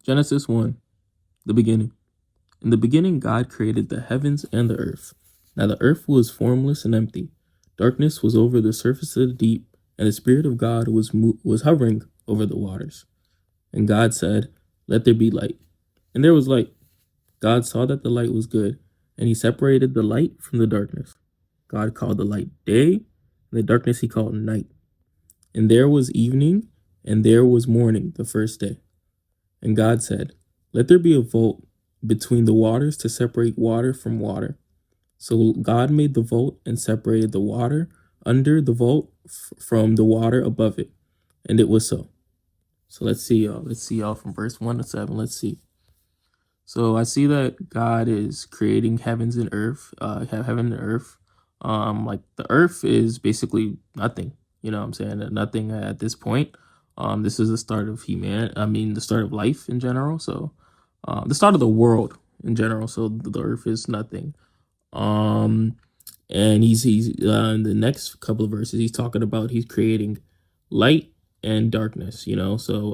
Genesis 1, the beginning. In the beginning, God created the heavens and the earth. Now the earth was formless and empty. Darkness was over the surface of the deep, and the Spirit of God was hovering over the waters. And God said, "Let there be light." And there was light. God saw that the light was good, and he separated the light from the darkness. God called the light day, and the darkness he called night. And there was evening, and there was morning the first day. And God said, "Let there be a vault between the waters to separate water from water." So God made the vault and separated the water under the vault from the water above it. And it was so. So let's see, y'all. Let's see, y'all, from verse 1 to 7. Let's see. So I see that God is creating heavens and earth, heaven and earth. Like the earth is basically nothing. You know what I'm saying? Nothing at this point. This is the start of the start of life in general. So, the start of the world in general. So the earth is nothing. Um, and he's in the next couple of verses, he's talking about he's creating light and darkness. So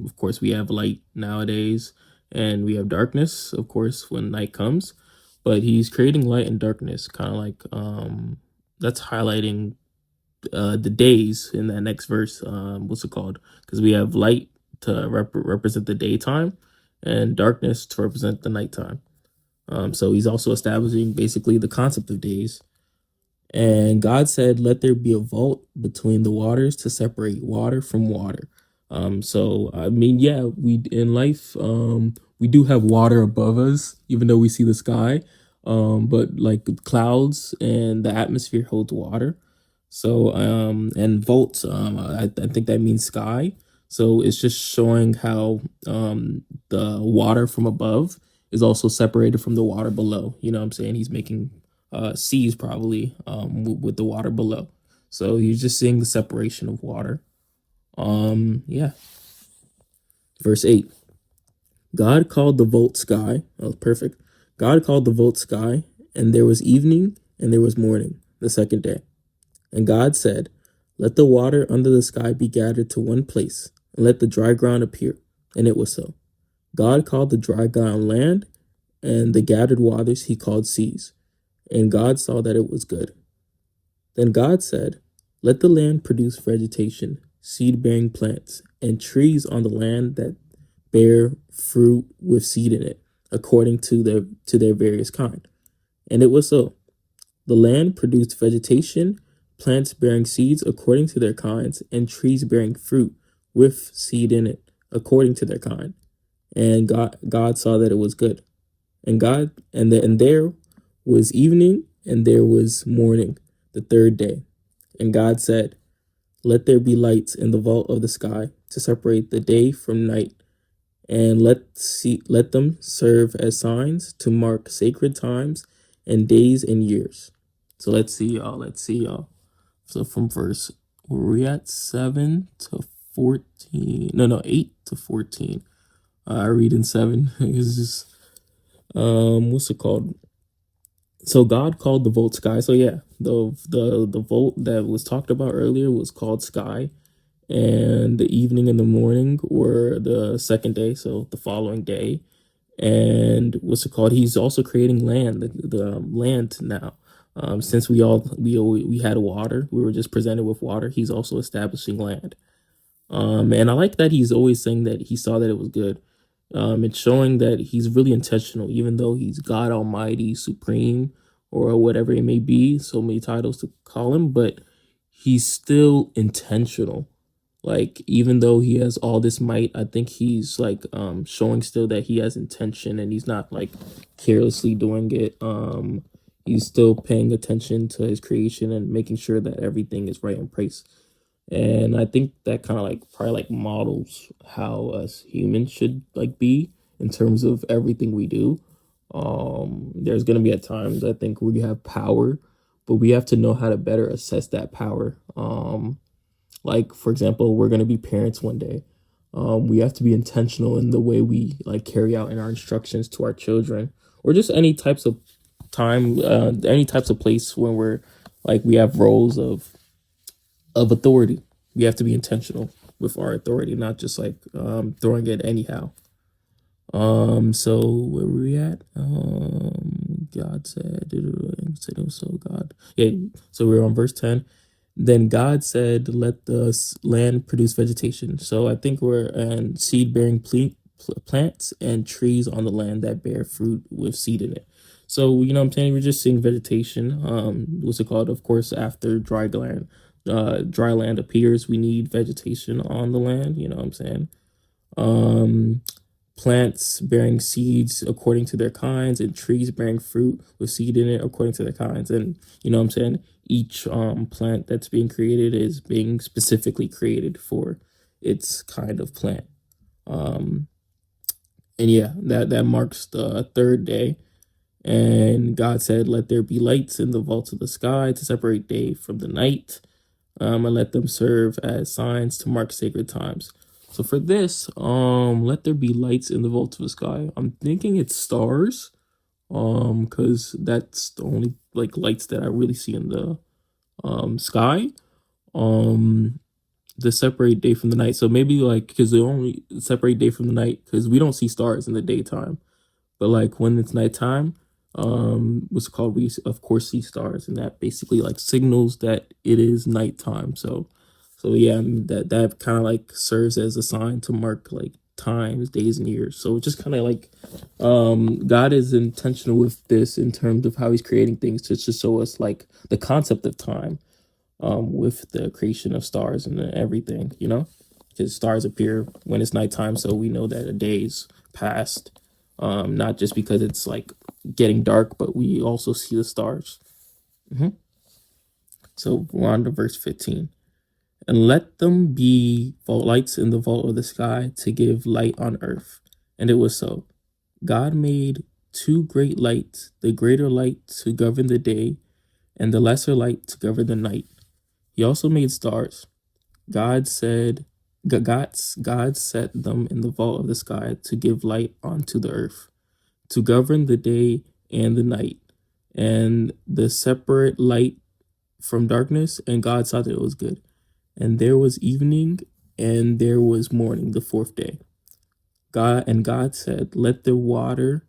of course we have light nowadays, and we have darkness, of course, when night comes. But he's creating light and darkness, kind of like that's highlighting the days in that next verse. What's it called? Because we have light to represent the daytime, and darkness to represent the nighttime. So he's also establishing basically the concept of days. And God said, "Let there be a vault between the waters to separate water from water." So I mean, yeah, we in life, we do have water above us, even though we see the sky. But like clouds and the atmosphere holds water. So and vaults, I think that means sky. So it's just showing how the water from above is also separated from the water below. You know what I'm saying? He's making seas probably with the water below. So you're just seeing the separation of water. Yeah. Verse 8. God called the vault sky. Oh, perfect. God called the vault sky, and there was evening and there was morning the second day. And God said, "Let the water under the sky be gathered to one place, and let the dry ground appear." And it was so. God called the dry ground land, and the gathered waters he called seas. And God saw that it was good. Then God said, "Let the land produce vegetation, seed-bearing plants, and trees on the land that bear fruit with seed in it, according to their various kind." And it was so. The land produced vegetation, plants bearing seeds according to their kinds, and trees bearing fruit with seed in it, according to their kind. And God saw that it was good. And there was evening and there was morning the third day. And God said, "Let there be lights in the vault of the sky to separate the day from night, and let them serve as signs to mark sacred times and days and years." So let's see, y'all. So from verse, where we at, 7 to 14. No, 8 to 14. I read in 7. It's just what's it called? So God called the vault sky. So yeah, the vault that was talked about earlier was called sky, and the evening and the morning were the second day, so the following day. And what's it called? He's also creating land, the land now. Since we had water, we were just presented with water. He's also establishing land. And I like that he's always saying that he saw that it was good. It's showing that he's really intentional, even though he's God Almighty, Supreme, or whatever it may be. So many titles to call him, but he's still intentional. Like, even though he has all this might, I think he's like showing still that he has intention, and he's not like carelessly doing it. He's still paying attention to his creation and making sure that everything is right in place. And I think that kind of like probably like models how us humans should like be in terms of everything we do. There's gonna be at times I think we have power, but we have to know how to better assess that power. Like, for example, we're gonna be parents one day. We have to be intentional in the way we like carry out in our instructions to our children, or just any types of any types of place when we're like we have roles of authority. We have to be intentional with our authority, not just like throwing it anyhow. So where were we at? God said, so God, yeah. So we're on verse 10. Then God said, "Let the land produce vegetation." So I think we're in seed-bearing plants and trees on the land that bear fruit with seed in it. So you know what I'm saying, we're just seeing vegetation. What's it called? Of course, after dry land appears, we need vegetation on the land. You know what I'm saying? Um, Plants bearing seeds according to their kinds, and trees bearing fruit with seed in it according to their kinds. And you know what I'm saying, each plant that's being created is being specifically created for its kind of plant. um and yeah, that marks the third day. And God said, "Let there be lights in the vaults of the sky to separate day from the night, and let them serve as signs to mark sacred times." So for this, let there be lights in the vault of the sky. I'm thinking it's stars, because that's the only like lights that I really see in the sky. Um, the separate day from the night. So maybe like, because the only separate day from the night, because we don't see stars in the daytime. But like when it's nighttime, what's it called? We of course see stars, and that basically like signals that it is nighttime. So yeah, I mean, that kind of like serves as a sign to mark like times, days, and years. So it's just kind of like, God is intentional with this in terms of how He's creating things to just show us like the concept of time, with the creation of stars and everything, you know, because stars appear when it's nighttime, so we know that a day's passed. Not just because it's like getting dark, but we also see the stars. Mhm. So we're on to verse 15. "And let them be vault lights in the vault of the sky to give light on earth. And it was so. God made two great lights, the greater light to govern the day, and the lesser light to govern the night. He also made stars. God said, God set them in the vault of the sky to give light onto the earth, to govern the day and the night, and the separate light from darkness. And God saw that it was good. And there was evening, and there was morning, the fourth day. God said, Let the water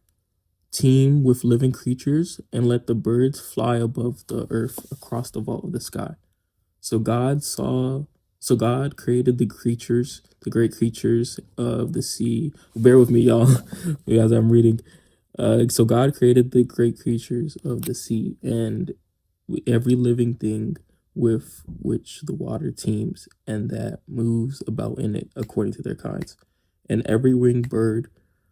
teem with living creatures, and let the birds fly above the earth across the vault of the sky. So God saw, so God created the creatures, the great creatures of the sea. Bear with me, y'all, as I'm reading. So God created the great creatures of the sea and every living thing with which the water teems and that moves about in it according to their kinds, and every winged bird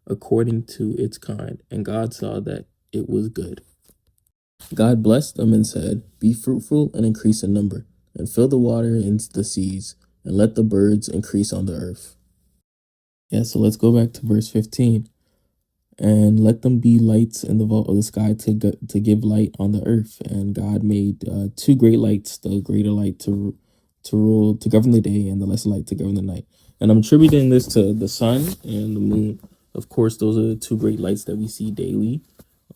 according to its kind. And God saw that it was good. God blessed them and said, Be fruitful and increase in number, and fill the water into the seas, and let the birds increase on the earth. Yeah, so let's go back to verse 15. "And let them be lights in the vault of the sky to give light on the earth. And God made two great lights, the greater light to rule, to govern the day, and the lesser light to govern the night." And I'm attributing this to the sun and the moon. Of course, those are the two great lights that we see daily.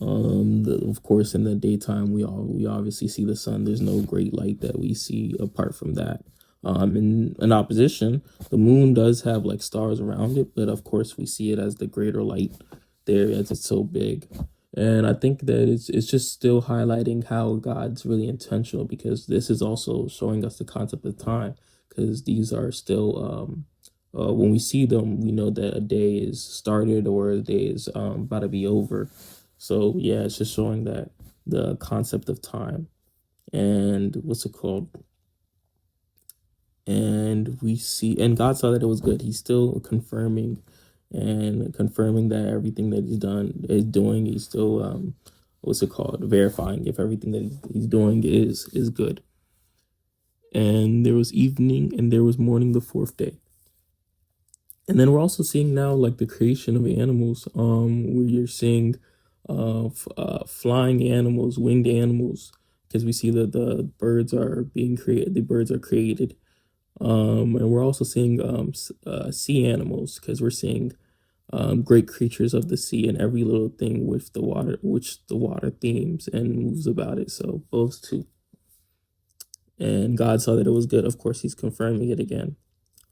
Of course, in the daytime, we obviously see the sun. There's no great light that we see apart from that. In opposition, the moon does have like stars around it, but of course, we see it as the greater light there as it's so big. And I think that it's just still highlighting how God's really intentional, because this is also showing us the concept of time, because these are still, when we see them, we know that a day is started or a day is about to be over. So yeah, it's just showing that the concept of time. And what's it called? And we see, and God saw that it was good. He's still confirming that everything that he's doing. He's still, what's it called? Verifying if everything that he's doing is good. And there was evening, and there was morning, the fourth day. And then we're also seeing now like the creation of animals, where you're seeing flying animals, winged animals, because we see that the birds are being created. The birds are created. And we're also seeing sea animals, because we're seeing great creatures of the sea and every little thing with the water, which the water themes and moves about it. So those two. And God saw that it was good. Of course, He's confirming it again.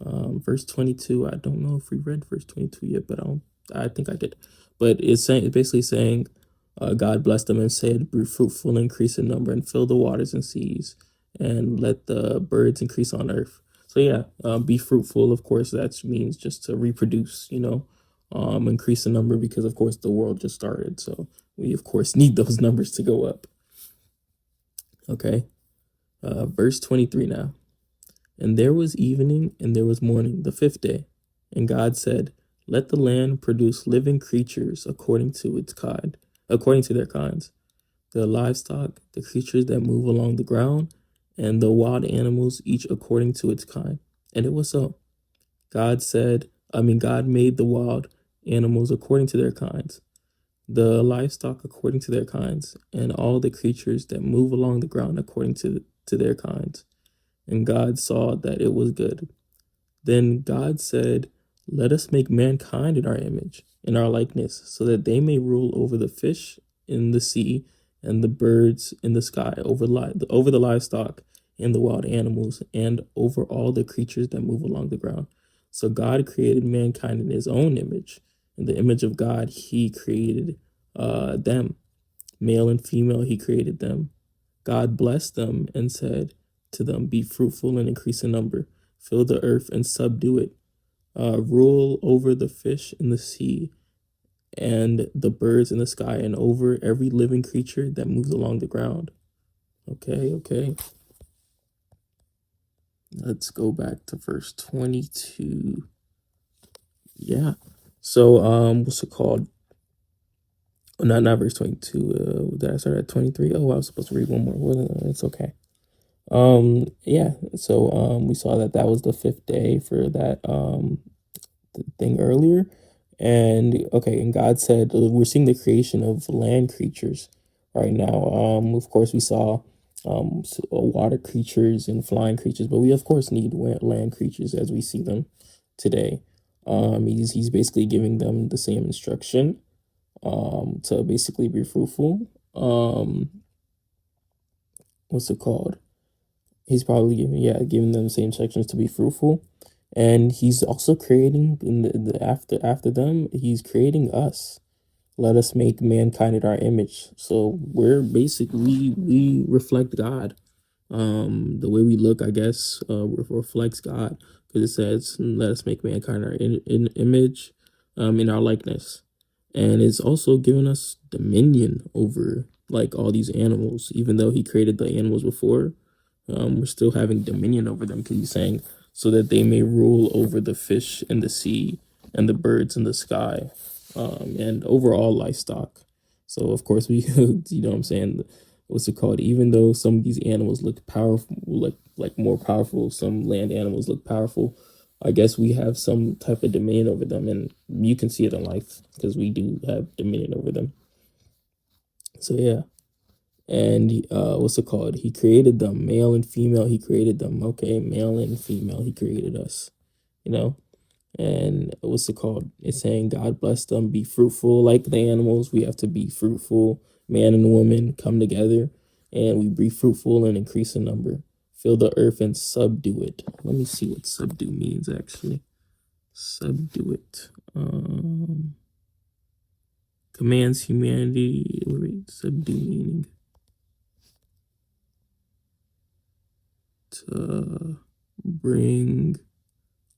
Verse 22. I don't know if we read verse 22 yet, but I think I could, but it's basically saying, God blessed them and said, "Be fruitful and increase in number, and fill the waters and seas, and let the birds increase on earth." So yeah, be fruitful. Of course, that means just to reproduce. Increase in number because of course the world just started, so we of course need those numbers to go up. Okay, verse 23 now. And there was evening and there was morning, the fifth day. And God said, "Let the land produce living creatures according to its kind, according to their kinds, the livestock, the creatures that move along the ground, and the wild animals, each according to its kind." And it was so. God made the wild animals according to their kinds, the livestock according to their kinds, and all the creatures that move along the ground according to their kinds. And God saw that it was good. Then God said, "Let us make mankind in our image, in our likeness, so that they may rule over the fish in the sea and the birds in the sky, over the livestock and the wild animals, and over all the creatures that move along the ground." So God created mankind in his own image. In the image of God, he created them. Male and female, he created them. God blessed them and said to them, "Be fruitful and increase in number, fill the earth and subdue it, rule over the fish in the sea and the birds in the sky, and over every living creature that moves along the ground." Okay. Let's go back to verse 22. Yeah. So, what's it called? Oh, not verse 22. Did I start at 23? Oh, I was supposed to read one more. Well, it's okay. Yeah. So, we saw that was the fifth day for that thing earlier. And okay, and God said, we're seeing the creation of land creatures right now. Of course, we saw water creatures and flying creatures, but we of course need land creatures as we see them today. He's basically giving them the same instruction to basically be fruitful. What's it called? He's probably giving them the same instructions to be fruitful, and he's also creating in the after them. He's creating us. Let us make mankind in our image. So we're basically we reflect God. The way we look, I guess, reflects God, because it says, "Let us make mankind in our in image, in our likeness," and it's also given us dominion over like all these animals. Even though He created the animals before, we're still having dominion over them, because He's saying, "So that they may rule over the fish in the sea and the birds in the sky, and over all livestock." So of course we, you know what I'm saying, what's it called? Even though some of these animals look powerful, like more powerful, some land animals look powerful, I guess we have some type of dominion over them, and you can see it in life because we do have dominion over them. So yeah, and what's it called? He created them, male and female. He created them. Okay, male and female. He created us. You know. And what's it called? It's saying God bless them, be fruitful like the animals. We have to be fruitful. Man and woman come together and we be fruitful and increase in number. Fill the earth and subdue it. Let me see what subdue means actually. Subdue it. Commands humanity. Wait, subdue meaning. To bring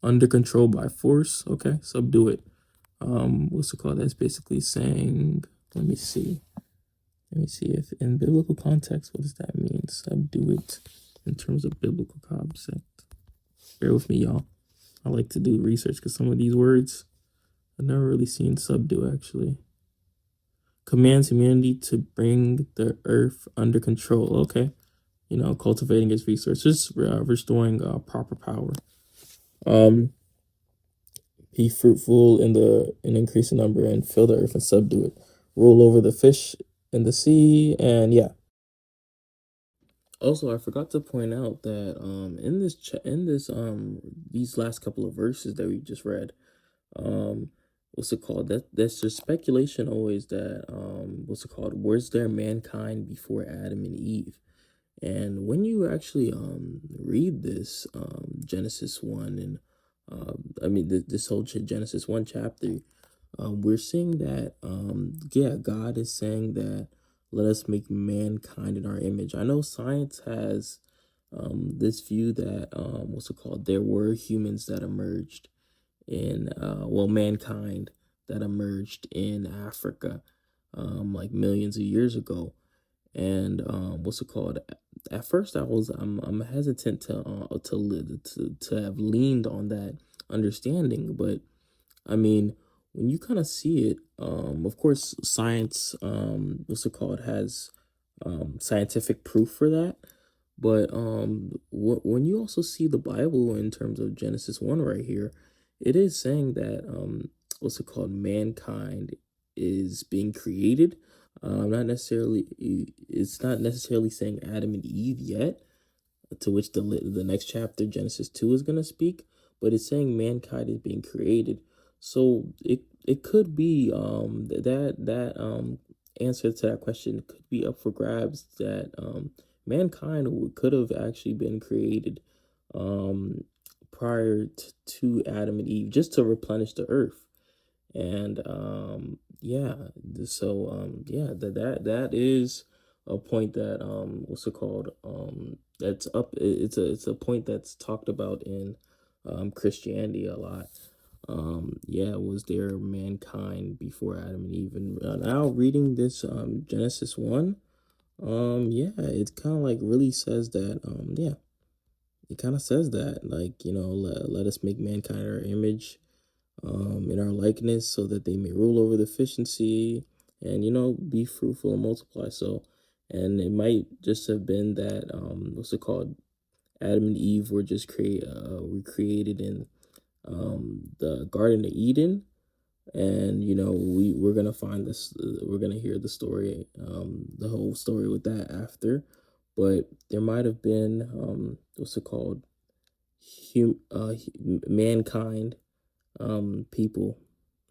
under control by force. Okay, subdue it. What's it called? That's basically saying, let me see if in biblical context, what does that mean? Subdue it in terms of biblical concept. Bear with me, y'all. I like to do research because some of these words I've never really seen subdue actually. Commands humanity to bring the earth under control. Okay. Cultivating its resources, restoring proper power. Be fruitful in increasing number, and fill the earth and subdue it. Rule over the fish in the sea, and yeah. Also, I forgot to point out that these last couple of verses that we just read, what's it called? That's just speculation always that what's it called? Was there mankind before Adam and Eve? And when you actually read this Genesis 1 and this whole Genesis 1 chapter, we're seeing that, yeah, God is saying that let us make mankind in our image. I know science has this view that, what's it called? There were humans that emerged in, well, mankind that emerged in Africa, like millions of years ago. And what's it called? At first, I'm hesitant to have leaned on that understanding, but I mean, when you kind of see it, of course, science, what's it called, has scientific proof for that. But when you also see the Bible in terms of Genesis 1 right here, it is saying that, what's it called, mankind is being created. Not necessarily, it's not necessarily saying Adam and Eve yet, to which the next chapter, Genesis 2, is going to speak, but it's saying mankind is being created. So it could be, that answer to that question could be up for grabs, that mankind could have actually been created um prior to Adam and Eve, just to replenish the earth. And yeah, so yeah, that is a point that, what's it called, that's up, it's a point that's talked about in Christianity a lot. Yeah, was there mankind before Adam and Eve? And now reading this, Genesis 1, yeah, it kind of like really says that, yeah, it kind of says that, like, let us make mankind in our image, in our likeness, so that they may rule over the fish and sea, and be fruitful and multiply. So, and it might just have been that, what's it called, Adam and Eve were just were created in the Garden of Eden. And we're gonna find this, we're gonna hear the story, the whole story with that after. But there might have been, what's it called, mankind, people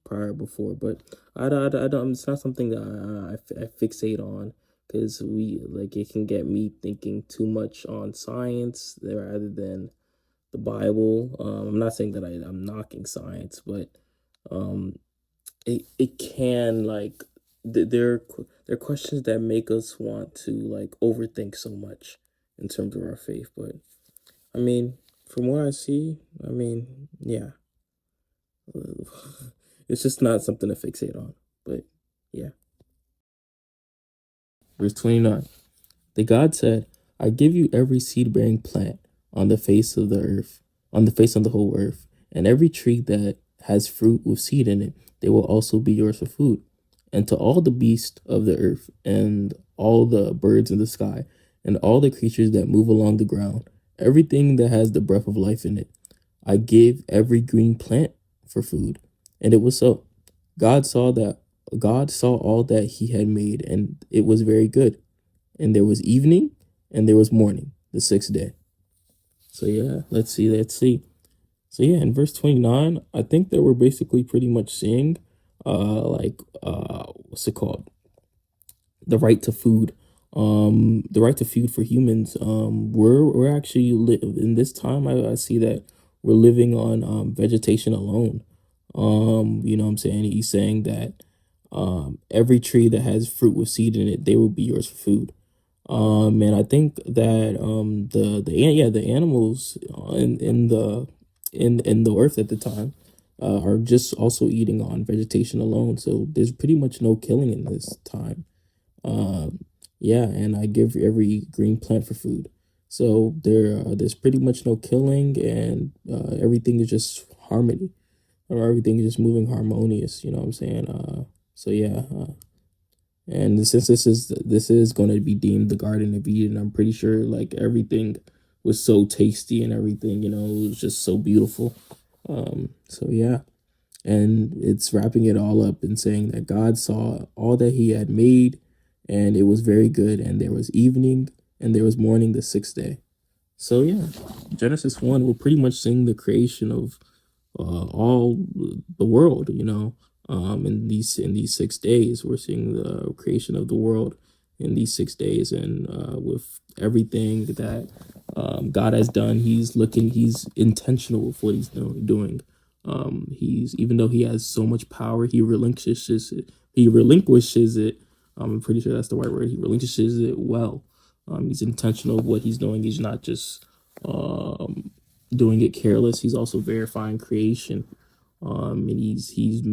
prior before. But I don't, it's not something that I fixate on, because we, like, it can get me thinking too much on science rather than the Bible. I'm not saying that I'm knocking science, but um it can, like, there are questions that make us want to, like, overthink so much in terms of our faith. But I mean, from what I see, I mean, yeah, it's just not something to fixate on. But yeah. Verse 29. The God said, I give you every seed bearing plant on the face of the earth, on the face of the whole earth, and every tree that has fruit with seed in it, they will also be yours for food. And to all the beasts of the earth, and all the birds in the sky, and all the creatures that move along the ground, everything that has the breath of life in it, I give every green plant for food. And it was so. God saw that God saw all that he had made, and it was very good. And there was evening and there was morning, the sixth day. So yeah, let's see. So yeah, in verse 29, I think that we're basically pretty much seeing, like, what's it called? The right to food. The right to food for humans. We're actually in this time, I see that we're living on vegetation alone. You know what I'm saying? He's saying that every tree that has fruit with seed in it, they will be yours for food. And I think that, the animals, in the earth at the time, are just also eating on vegetation alone. So there's pretty much no killing in this time. Yeah, and I give every green plant for food. So there's pretty much no killing, and everything is just harmony, or everything is just moving harmonious. You know what I'm saying? So yeah. And since this is going to be deemed the Garden of Eden, I'm pretty sure, like, everything was so tasty, and everything, it was just so beautiful. So yeah, and it's wrapping it all up and saying that God saw all that he had made, and it was very good, and there was evening and there was morning, the sixth day. So yeah, Genesis 1 will pretty much sing the creation of all the world. In these 6 days, we're seeing the creation of the world in these 6 days. And with everything that God has done, he's intentional with what he's doing. He's, even though he has so much power, he relinquishes it. He relinquishes it. I'm pretty sure that's the right word. He relinquishes it well. He's intentional of what he's doing. He's not just doing it careless. He's also verifying creation. And he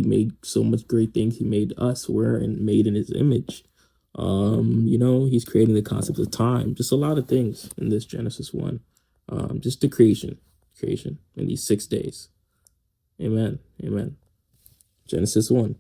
made so much great things. He made us. We're made in his image. He's creating the concept of time. Just a lot of things in this Genesis 1. Just the creation in these 6 days. Amen. Amen. Genesis 1.